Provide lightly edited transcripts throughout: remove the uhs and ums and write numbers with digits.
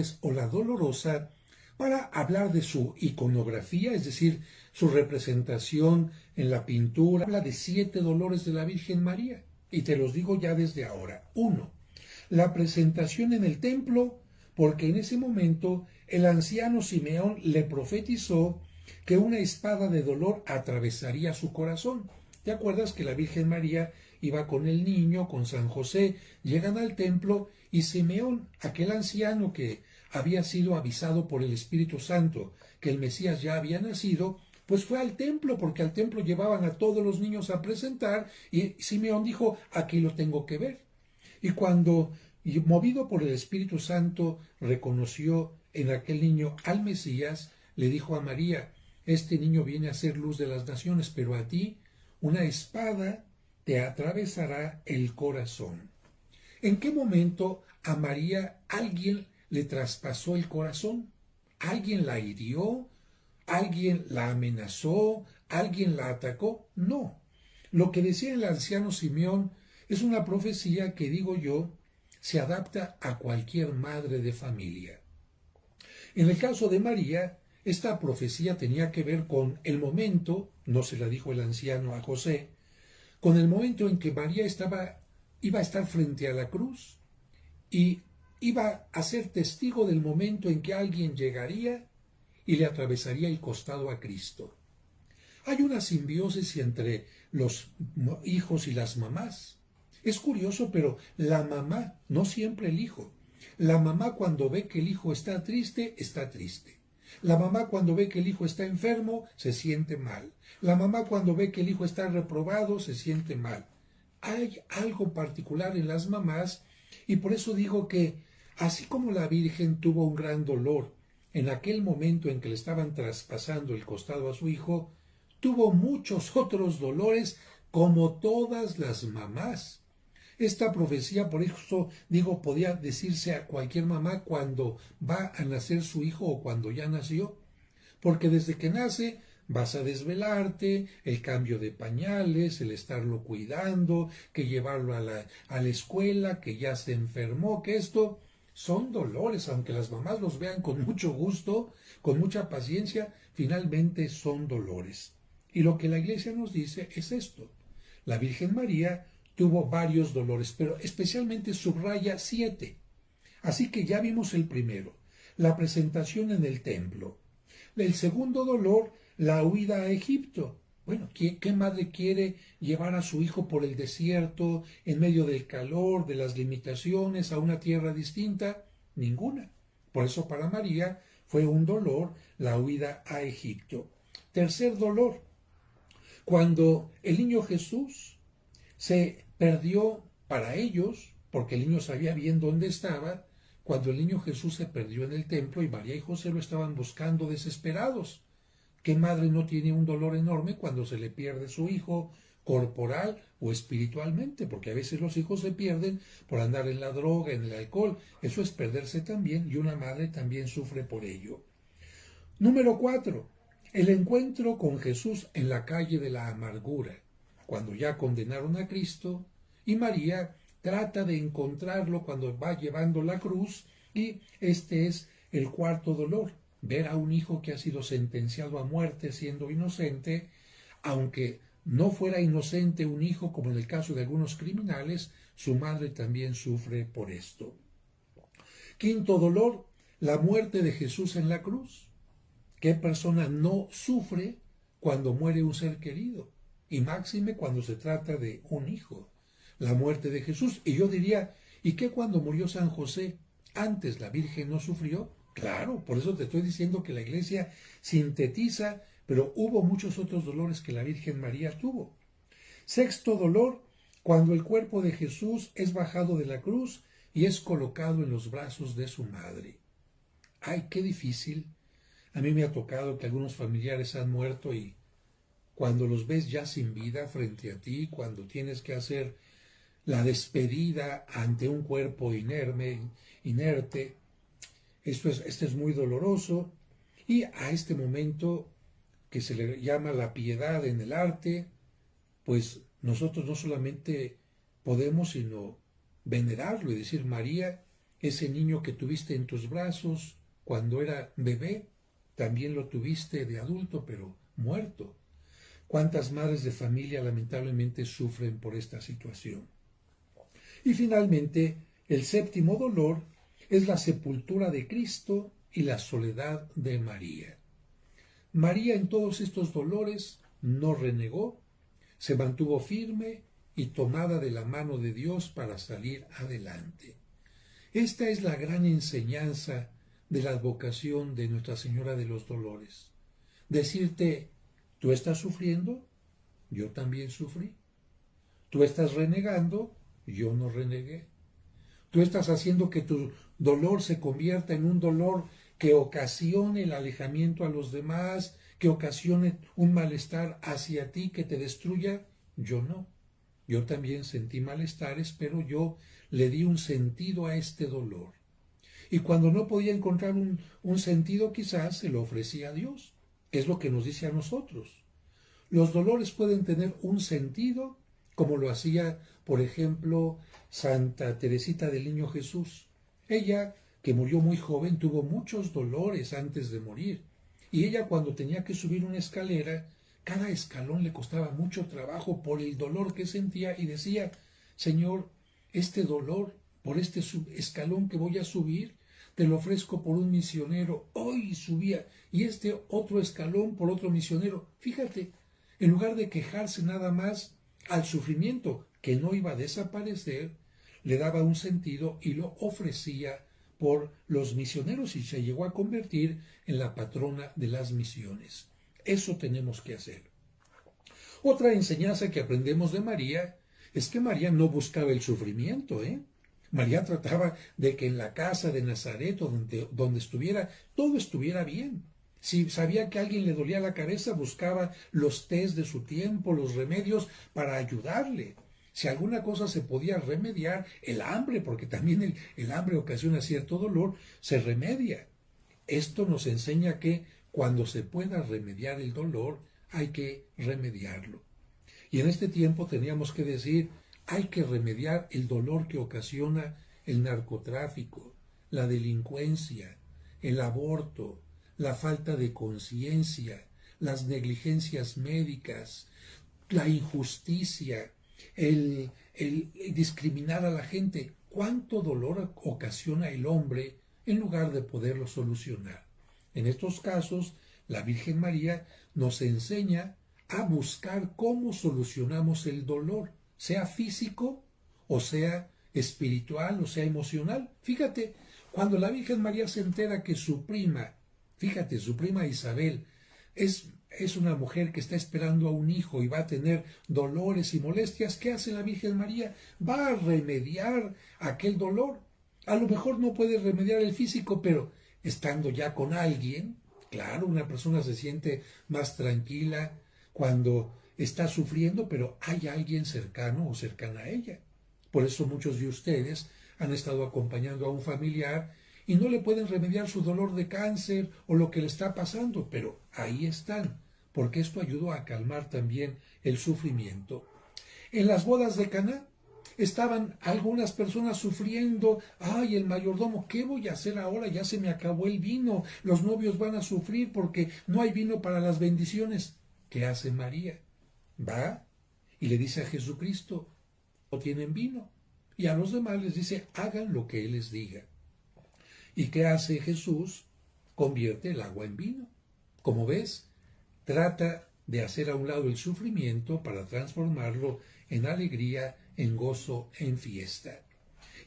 Dolores o la Dolorosa para hablar de su iconografía, es decir, su representación en la pintura. Habla de 7 dolores de la Virgen María. Y te los digo ya desde ahora. 1. La presentación en el templo, porque en ese momento el anciano Simeón le profetizó que una espada de dolor atravesaría su corazón. ¿Te acuerdas que la Virgen María iba con el niño, con San José, llegan al templo y Simeón, aquel anciano que había sido avisado por el Espíritu Santo que el Mesías ya había nacido, pues fue al templo, porque al templo llevaban a todos los niños a presentar, y Simeón dijo, aquí lo tengo que ver. Y cuando, movido por el Espíritu Santo, reconoció en aquel niño al Mesías, le dijo a María, este niño viene a ser luz de las naciones, pero a ti una espada te atravesará el corazón. ¿En qué momento a María alguien le traspasó el corazón? ¿Alguien la hirió? ¿Alguien la amenazó? ¿Alguien la atacó? No. Lo que decía el anciano Simeón es una profecía que, digo yo, se adapta a cualquier madre de familia. En el caso de María, esta profecía tenía que ver con el momento, no se la dijo el anciano a José, con el momento en que María iba a estar frente a la cruz y iba a ser testigo del momento en que alguien llegaría y le atravesaría el costado a Cristo. Hay una simbiosis entre los hijos y las mamás. Es curioso, pero la mamá, no siempre el hijo. La mamá cuando ve que el hijo está triste, está triste. La mamá cuando ve que el hijo está enfermo, se siente mal. La mamá cuando ve que el hijo está reprobado, se siente mal. Hay algo particular en las mamás y por eso digo que así como la Virgen tuvo un gran dolor en aquel momento en que le estaban traspasando el costado a su hijo, tuvo muchos otros dolores como todas las mamás. Esta profecía, por eso digo, podía decirse a cualquier mamá cuando va a nacer su hijo o cuando ya nació, porque desde que nace vas a desvelarte, el cambio de pañales, el estarlo cuidando, que llevarlo a la escuela, que ya se enfermó, que esto son dolores, aunque las mamás los vean con mucho gusto, con mucha paciencia, finalmente son dolores. Y lo que la Iglesia nos dice es esto. La Virgen María tuvo varios dolores, pero especialmente subraya 7. Así que ya vimos el primero, la presentación en el templo. El segundo dolor, la huida a Egipto. Bueno, ¿qué madre quiere llevar a su hijo por el desierto, en medio del calor, de las limitaciones, a una tierra distinta? Ninguna. Por eso para María fue un dolor la huida a Egipto. Tercer dolor, cuando el niño Jesús se perdió para ellos, porque el niño sabía bien dónde estaba, cuando el niño Jesús se perdió en el templo y María y José lo estaban buscando desesperados. ¿Qué madre no tiene un dolor enorme cuando se le pierde su hijo corporal o espiritualmente? Porque a veces los hijos se pierden por andar en la droga, en el alcohol. Eso es perderse también y una madre también sufre por ello. Número 4. El encuentro con Jesús en la calle de la amargura, cuando ya condenaron a Cristo y María trata de encontrarlo cuando va llevando la cruz, y este es el cuarto dolor, ver a un hijo que ha sido sentenciado a muerte siendo inocente, aunque no fuera inocente un hijo como en el caso de algunos criminales, su madre también sufre por esto. Quinto dolor, la muerte de Jesús en la cruz. ¿Qué persona no sufre cuando muere un ser querido? Y máxime cuando se trata de un hijo. La muerte de Jesús. Y yo diría, ¿y qué cuando murió San José? ¿Antes la Virgen no sufrió? Claro, por eso te estoy diciendo que la Iglesia sintetiza, pero hubo muchos otros dolores que la Virgen María tuvo. Sexto dolor, cuando el cuerpo de Jesús es bajado de la cruz y es colocado en los brazos de su madre. ¡Ay, qué difícil! A mí me ha tocado que algunos familiares han muerto y cuando los ves ya sin vida frente a ti, cuando tienes que hacer la despedida ante un cuerpo inerte, esto es muy doloroso. Y a este momento que se le llama la piedad en el arte, pues nosotros no solamente podemos sino venerarlo y decir, María ese niño que tuviste en tus brazos cuando era bebé, también lo tuviste de adulto, pero muerto. ¿Cuántas madres de familia lamentablemente sufren por esta situación? Y finalmente, el séptimo dolor es la sepultura de Cristo y la soledad de María. María en todos estos dolores no renegó, se mantuvo firme y tomada de la mano de Dios para salir adelante. Esta es la gran enseñanza de la advocación de Nuestra Señora de los Dolores. Decirte, tú estás sufriendo, yo también sufrí. Tú estás renegando, yo no renegué. Tú estás haciendo que tu dolor se convierta en un dolor que ocasione el alejamiento a los demás, que ocasione un malestar hacia ti, que te destruya. Yo no. Yo también sentí malestares, pero yo le di un sentido a este dolor. Y cuando no podía encontrar un sentido, quizás se lo ofrecía a Dios, que es lo que nos dice a nosotros. Los dolores pueden tener un sentido, como lo hacía, por ejemplo, Santa Teresita del Niño Jesús. Ella, que murió muy joven, tuvo muchos dolores antes de morir. Y ella, cuando tenía que subir una escalera, cada escalón le costaba mucho trabajo por el dolor que sentía y decía, Señor, este dolor por este escalón que voy a subir, te lo ofrezco por un misionero. Hoy subía, y este otro escalón por otro misionero. Fíjate, en lugar de quejarse nada más al sufrimiento que no iba a desaparecer, le daba un sentido y lo ofrecía por los misioneros y se llegó a convertir en la patrona de las misiones. Eso tenemos que hacer. Otra enseñanza que aprendemos de María es que María no buscaba el sufrimiento, María trataba de que en la casa de Nazaret o donde estuviera, todo estuviera bien. Si sabía que a alguien le dolía la cabeza, buscaba los tés de su tiempo, los remedios para ayudarle. Si alguna cosa se podía remediar, el hambre, porque también el hambre ocasiona cierto dolor, se remedia. Esto nos enseña que cuando se pueda remediar el dolor, hay que remediarlo. Y en este tiempo teníamos que decir, hay que remediar el dolor que ocasiona el narcotráfico, la delincuencia, el aborto, la falta de conciencia, las negligencias médicas, la injusticia, el discriminar a la gente. ¿Cuánto dolor ocasiona el hombre en lugar de poderlo solucionar? En estos casos, la Virgen María nos enseña a buscar cómo solucionamos el dolor, sea físico o sea espiritual o sea emocional. Fíjate, cuando la Virgen María se entera que su prima, fíjate, su prima Isabel, es una mujer que está esperando a un hijo y va a tener dolores y molestias, ¿qué hace la Virgen María? Va a remediar aquel dolor. A lo mejor no puede remediar el físico, pero estando ya con alguien, claro, una persona se siente más tranquila cuando está sufriendo, pero hay alguien cercano o cercana a ella. Por eso muchos de ustedes han estado acompañando a un familiar y no le pueden remediar su dolor de cáncer o lo que le está pasando, pero ahí están, porque esto ayudó a calmar también el sufrimiento. En las bodas de Caná estaban algunas personas sufriendo, ay, el mayordomo, ¿qué voy a hacer ahora? Ya se me acabó el vino, los novios van a sufrir porque no hay vino para las bendiciones. ¿Qué hace María? Va y le dice a Jesucristo, no tienen vino. Y a los demás les dice, hagan lo que Él les diga. ¿Y qué hace Jesús? Convierte el agua en vino. Como ves, trata de hacer a un lado el sufrimiento para transformarlo en alegría, en gozo, en fiesta.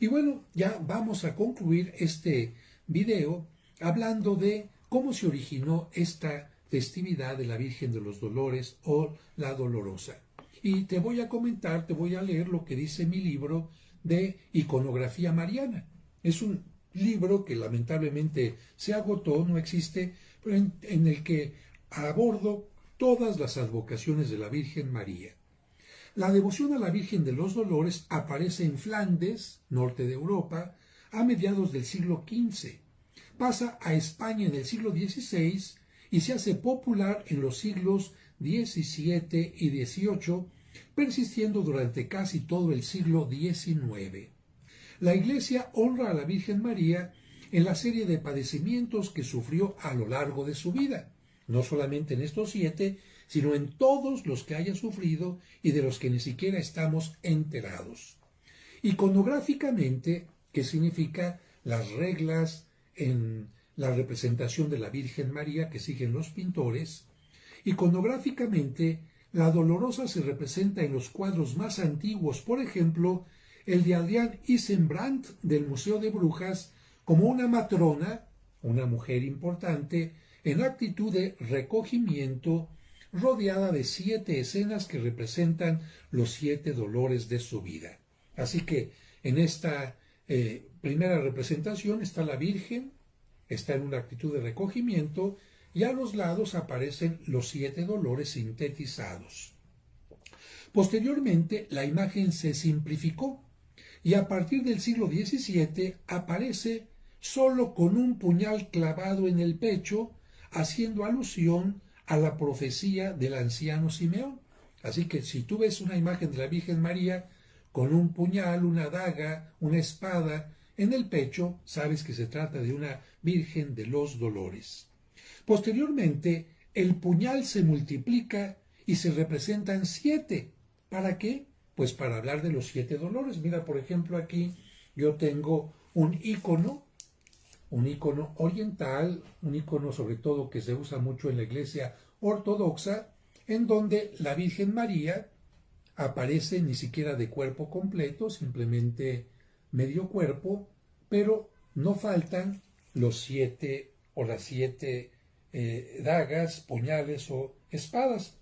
Y bueno, ya vamos a concluir este video hablando de cómo se originó esta festividad de la Virgen de los Dolores o la Dolorosa. Y te voy a comentar, te voy a leer lo que dice mi libro de iconografía mariana. Es un libro que lamentablemente se agotó, no existe, pero en el que abordo todas las advocaciones de la Virgen María. La devoción a la Virgen de los Dolores aparece en Flandes, norte de Europa, a mediados del siglo XV. Pasa a España en el siglo XVI y se hace popular en los siglos XVII y XVIII, persistiendo durante casi todo el siglo XIX. La Iglesia honra a la Virgen María en la serie de padecimientos que sufrió a lo largo de su vida, no solamente en estos 7, sino en todos los que haya sufrido y de los que ni siquiera estamos enterados. Iconográficamente, ¿qué significa las reglas en la representación de la Virgen María que siguen los pintores? Iconográficamente, la Dolorosa se representa en los cuadros más antiguos, por ejemplo, el de Adrián Ysembrandt del Museo de Brujas, como una matrona, una mujer importante, en actitud de recogimiento, rodeada de 7 escenas que representan los 7 dolores de su vida. Así que en esta primera representación está la Virgen, está en una actitud de recogimiento, y a los lados aparecen los 7 dolores sintetizados. Posteriormente, la imagen se simplificó y a partir del siglo XVII aparece solo con un puñal clavado en el pecho, haciendo alusión a la profecía del anciano Simeón. Así que si tú ves una imagen de la Virgen María con un puñal, una daga, una espada en el pecho, sabes que se trata de una Virgen de los Dolores. Posteriormente, el puñal se multiplica y se representan 7. ¿Para qué? Pues para hablar de los 7 dolores. Mira, por ejemplo, aquí yo tengo un icono oriental, un icono sobre todo que se usa mucho en la Iglesia ortodoxa, en donde la Virgen María aparece ni siquiera de cuerpo completo, simplemente medio cuerpo, pero no faltan los 7 o las 7 dagas, puñales o espadas.